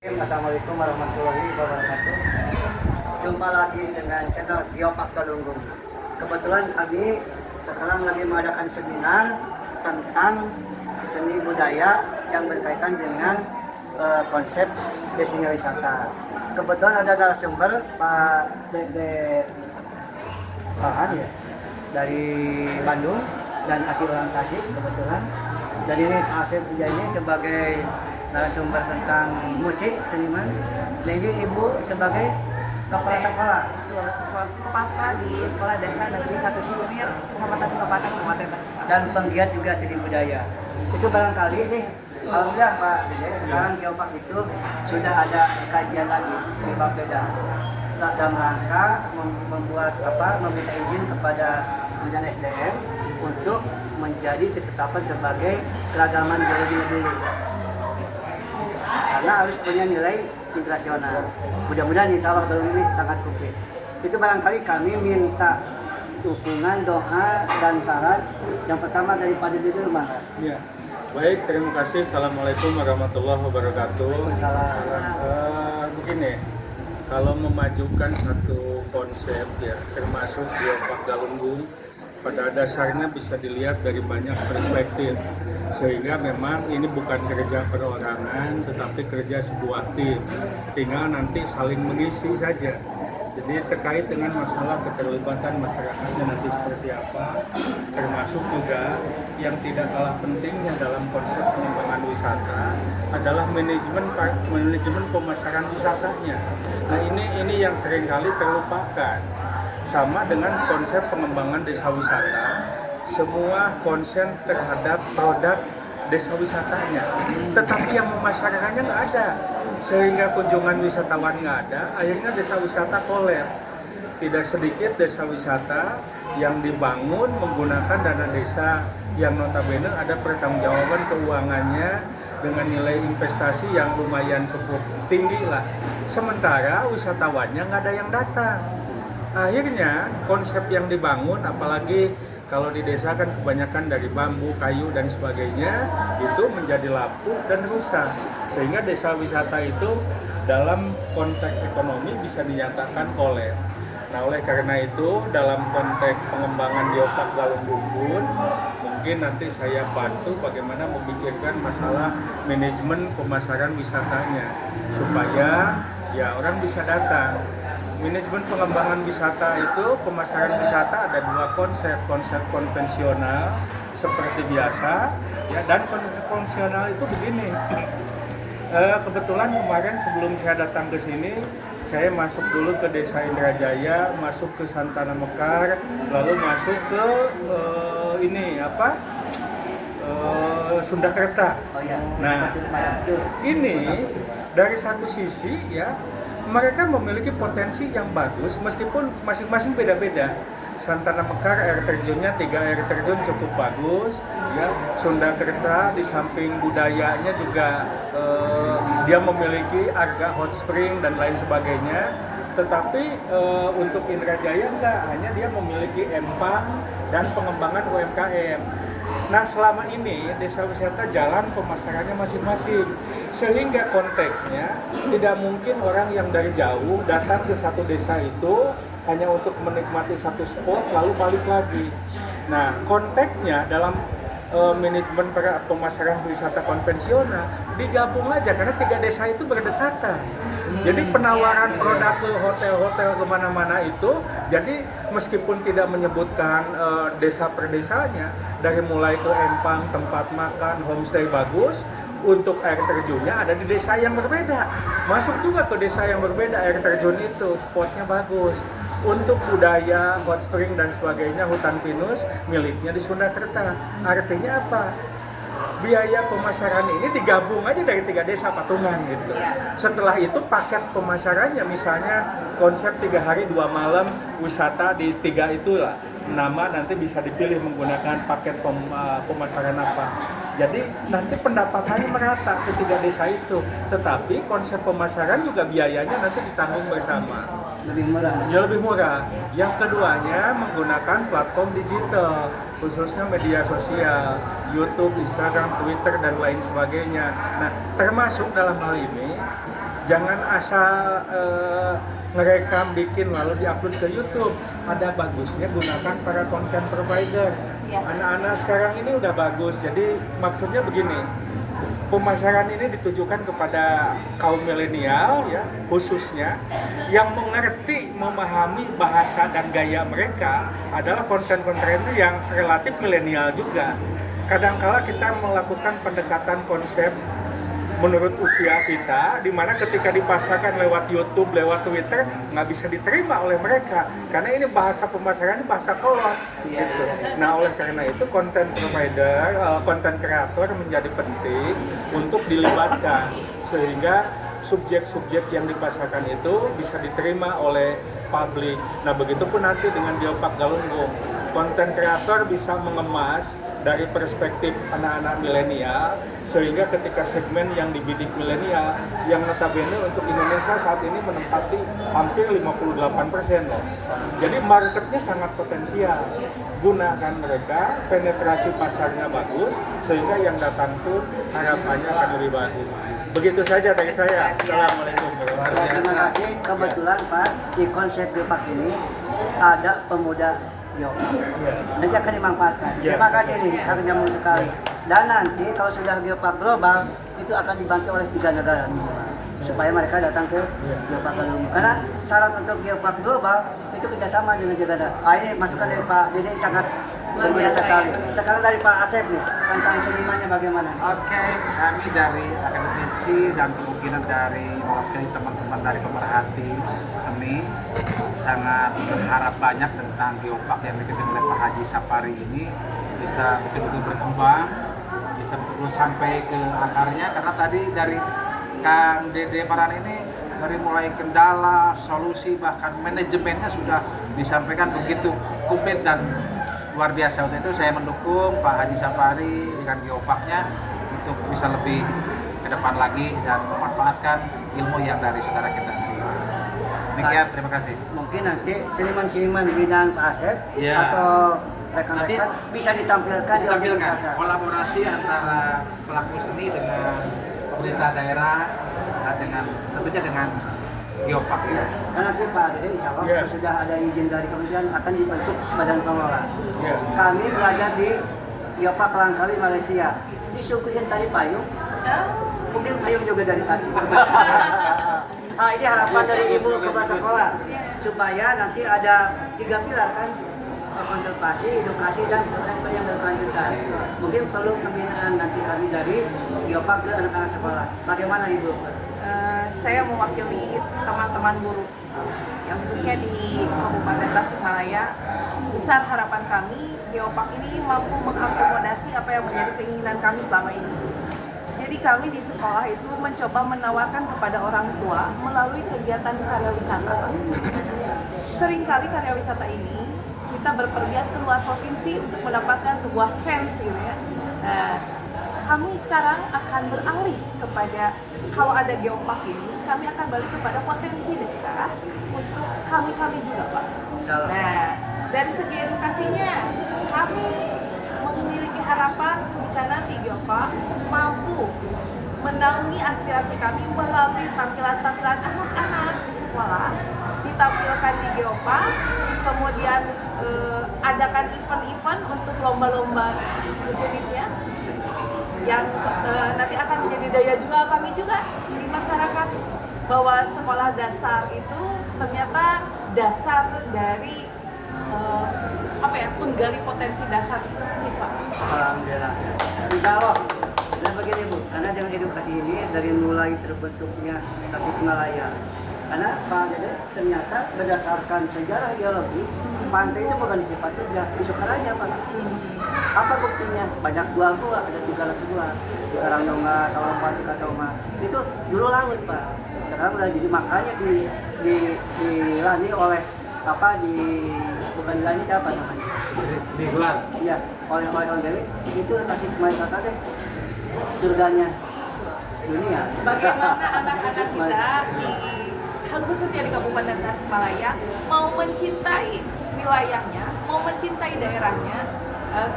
Assalamualaikum warahmatullahi wabarakatuh. Jumpa lagi dengan channel Geopark Galunggung. Kebetulan kami sekarang lagi mengadakan seminar tentang seni budaya yang berkaitan dengan konsep destinasi wisata. Kebetulan ada narasumber Pak Dede Farhan ya, dari Bandung dan asli orang Tasik kebetulan. Dan ini Asep ini sebagai narasumber tentang musik seniman. Dan ini Ibu sebagai kepala sekolah. Kepala sekolah di Sekolah Dasar Negeri 1 Cikunir, Kecamatan Sukapatan, Kabupaten Tasikmalaya. Dan penggiat juga seni budaya. Itu barangkali nih, alhamdulillah Pak Dede, sekarang Geopark itu sudah ada kajian lagi di Bapeda dalam rangka meminta izin kepada Kementerian SDM untuk menjadi ditetapkan sebagai keragaman geologi dulu. Karena harus punya nilai internasional. Mudah-mudahan insya Allah tahun ini sangat konkret. Itu barangkali kami minta dukungan, doa, dan saran. Yang pertama dari Pak Dede dulu, Mas. Ya, baik, terima kasih. Assalamualaikum warahmatullahi wabarakatuh. Begini, kalau memajukan satu konsep ya, termasuk Geopark Galunggung, pada dasarnya bisa dilihat dari banyak perspektif, sehingga memang ini bukan kerja perorangan tetapi kerja sebuah tim, tinggal nanti saling mengisi saja. Jadi terkait dengan masalah keterlibatan masyarakatnya nanti seperti apa, termasuk juga yang tidak kalah pentingnya dalam konsep pengembangan wisata adalah manajemen pemasaran wisatanya. Nah ini yang seringkali terlupakan. Sama dengan konsep pengembangan desa wisata, semua konsen terhadap produk desa wisatanya, tetapi yang memasarkannya nggak ada, sehingga kunjungan wisatawan nggak ada, akhirnya desa wisata kolap. Tidak sedikit desa wisata yang dibangun menggunakan dana desa yang notabene ada pertanggungjawaban keuangannya dengan nilai investasi yang lumayan cukup tinggi lah, sementara wisatawannya nggak ada yang datang. Akhirnya konsep yang dibangun, apalagi kalau di desa kan kebanyakan dari bambu, kayu dan sebagainya, itu menjadi lapuk dan rusak, sehingga desa wisata itu dalam konteks ekonomi bisa dinyatakan kolap. Nah, oleh karena itu dalam konteks pengembangan Geopark Galunggung pun mungkin nanti saya bantu bagaimana memikirkan masalah manajemen pemasaran wisatanya supaya ya orang bisa datang. Manajemen pengembangan wisata itu, pemasaran wisata ada dua konsep konvensional seperti biasa, ya, dan konsep konvensional itu begini. Kebetulan kemarin sebelum saya datang ke sini, saya masuk dulu ke Desa Indrajaya, masuk ke Santana Mekar, lalu masuk ke Sundakerta. Nah, ini dari satu sisi ya, mereka memiliki potensi yang bagus meskipun masing-masing beda-beda. Santana Mekar air terjunnya 3 air terjun cukup bagus ya. Sundakerta di samping budayanya juga dia memiliki agak hot spring dan lain sebagainya. Tetapi untuk Indrajaya enggak, hanya dia memiliki empang dan pengembangan UMKM. Nah, selama ini desa wisata jalan pemasarannya masing-masing, sehingga konteksnya tidak mungkin orang yang dari jauh datang ke satu desa itu hanya untuk menikmati satu spot lalu balik lagi. Nah, konteksnya dalam manajemen pemasaran wisata konvensional digabung aja karena 3 desa itu berdekatan. Jadi penawaran produk ke hotel-hotel kemana-mana itu, jadi meskipun tidak menyebutkan desa per desanya, dari mulai ke empang, tempat makan, homestay bagus, untuk air terjunnya ada di desa yang berbeda. Masuk juga ke desa yang berbeda air terjun itu, spotnya bagus. Untuk budaya, hot spring dan sebagainya, hutan pinus miliknya di Sundakerta. Artinya apa? Biaya pemasaran ini digabung aja dari 3 desa patungan gitu. Setelah itu paket pemasarannya misalnya konsep 3 hari 2 malam wisata di 3 itulah. Nama nanti bisa dipilih menggunakan paket pemasaran apa. Jadi nanti pendapatannya merata ke 3 desa itu. Tetapi konsep pemasaran juga biayanya nanti ditanggung bersama. Lebih murah. Ya, lebih murah. Yang keduanya menggunakan platform digital, khususnya media sosial, YouTube, Instagram, Twitter dan lain sebagainya. Nah, termasuk dalam hal ini Jangan asal ngerekam bikin lalu diupload ke YouTube. Ada bagusnya gunakan para content provider. Iya. Anak-anak sekarang ini udah bagus. Jadi maksudnya begini, pemasaran ini ditujukan kepada kaum milenial ya, khususnya yang mengerti, memahami bahasa dan gaya mereka adalah konten-konten yang relatif milenial juga. Kadangkala kita melakukan pendekatan konsep menurut usia kita, di mana ketika dipasarkan lewat YouTube, lewat Twitter, nggak bisa diterima oleh mereka, karena ini bahasa pemasaran, ini bahasa kolot, gitu. Nah, oleh karena itu konten provider, konten kreator menjadi penting untuk dilibatkan, sehingga subjek-subjek yang dipasarkan itu bisa diterima oleh publik. Nah, begitupun nanti dengan Geopark Galunggung, konten kreator bisa mengemas dari perspektif anak-anak milenial, sehingga ketika segmen yang dibidik milenial yang notabene untuk Indonesia saat ini menempati hampir 58% loh. Jadi marketnya sangat potensial. Gunakan mereka, penetrasi pasarnya bagus, sehingga yang datang pun harapannya akan lebih bagus. Begitu saja dari saya. Assalamualaikum warahmatullahi wabarakatuh. Terima kasih. Kebetulan Pak, di konsep Geopark ini ada pemuda Geopark. Nanti akan dimanfaatkan. Terima kasih nih, sangat nyambung sekali. Dan nanti kalau sudah Geopark global, itu akan dibantu oleh 3 negara supaya mereka datang ke Geopark Galunggung. Karena syarat untuk Geopark global itu kerjasama dengan negara. Ini masukan dari Pak Dede sangat berbeda sekali. Sekarang dari Pak Asep nih, tentang senimannya bagaimana? Oke, kami dari akademisi dan kemungkinan dari mewakili teman-teman dari pemerhati seni sangat berharap banyak tentang Geopark yang dipimpin oleh Pak Haji Sapari ini bisa betul-betul berkembang, bisa betul-betul sampai ke akarnya, karena tadi dari Kang Dede Farhan ini dari mulai kendala, solusi, bahkan manajemennya sudah disampaikan begitu komplit dan luar biasa. Untuk itu saya mendukung Pak Haji Sapari dengan Geoparknya untuk bisa lebih ke depan lagi dan memanfaatkan ilmu yang dari saudara kita. Demikian, terima kasih. Mungkin nanti seniman-seniman binaan Pak Asep Iya. atau rekan-rekan bisa ditampilkan di objek Ditampilkan wisata. kolaborasi antara pelaku seni dengan pemerintah daerah dan dengan tentunya dengan Geopark. Ya, karena nanti Pak Dede insya Allah Iya. sudah ada izin dari kementerian akan dibentuk badan pengelola. Iya. Kami belajar di Geopark Langkawi Malaysia. Disuguhin tadi payung, mungkin payung juga dari Tasik. Nah, ini harapan dari ibu kepala sekolah supaya nanti ada 3 pilar kan, konservasi, edukasi, dan yang berkelanjutan. Mungkin perlu pembinaan nanti kami dari Geopark ke anak-anak sekolah. Bagaimana ibu? Saya mewakili teman-teman guru yang khususnya di Kabupaten Tasikmalaya. Besar harapan kami Geopark ini mampu mengakomodasi apa yang menjadi keinginan kami selama ini. Jadi kami di sekolah itu mencoba menawarkan kepada orang tua melalui kegiatan karya wisata. Seringkali karya wisata ini kita berpergian ke luar provinsi untuk mendapatkan sebuah sense gitu ya. Kami sekarang akan beralih kepada, kalau ada Geopark ini, kami akan balik kepada potensi daerah untuk kami juga Pak. Salah. Nah, dari segi edukasinya, kami memiliki harapan jika nanti Geopark mampu menaungi aspirasi kami melalui tampilan-tampilan anak-anak di sekolah, ditampilkan di Geopark, kemudian adakan event-event untuk lomba-lomba sejenisnya yang nanti akan menjadi daya jual kami juga di masyarakat, bahwa sekolah dasar itu ternyata dasar dari penggali potensi dasar siswa. Alhamdulillah. Insya Allah. Dan begini Bu, karena dengan edukasi ini dari mulai terbentuknya Tasikmalaya, karena Pak Dede ternyata berdasarkan sejarah geologi, pantai itu bukan di Cipatujah, di Sukaraja Pak. Apa buktinya? Banyak gua-gua, ada 300 gua di Karangdonga, Salompa, Cikatoma. Itu dulu laut Pak. Sekarang udah jadi, makanya dilani oleh bukan dilani apa namanya? Digelar. Iya, oleh Om Dewi itu Tasikmalaya deh surganya dunia. Bagaimana anak-anak kita khususnya di Kabupaten Tasikmalaya mau mencintai wilayahnya, mau mencintai daerahnya,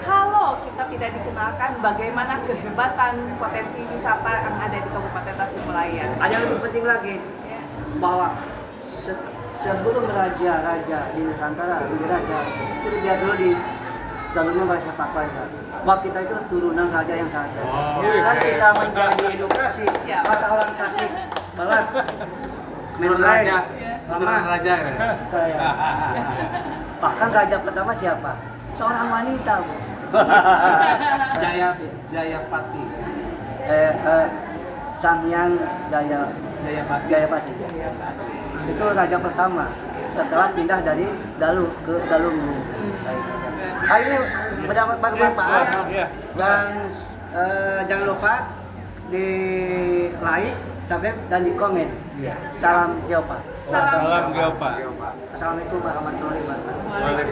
Kalau kita tidak dikenalkan, bagaimana kehebatan potensi wisata yang ada di Kabupaten Tasikmalaya? Ada yang lebih penting lagi, Ya. bahwa sebelum raja di Nusantara, menjadi raja, itu dia dulu di dalamnya bahasa Pakuan. Bahwa kita itu turunan raja yang sangat baik. Oh, Kan iya. bisa menjadi edukasi Siap. bahasa orang Tasik Barat. Turun raja, Lama. turun raja ya. Kayak. Bahkan raja pertama siapa? Seorang wanita, Bu. Jayapati. Sangyang Jayapati. Itu raja pertama setelah pindah dari Dalu ke Galunggung. Hari ini mendapat bermanfaat dan jangan lupa di like, subscribe dan di komen. Salam Geopark. Salam Salam Geopark. Assalamualaikum warahmatullahi wabarakatuh. Waalaikumsalam.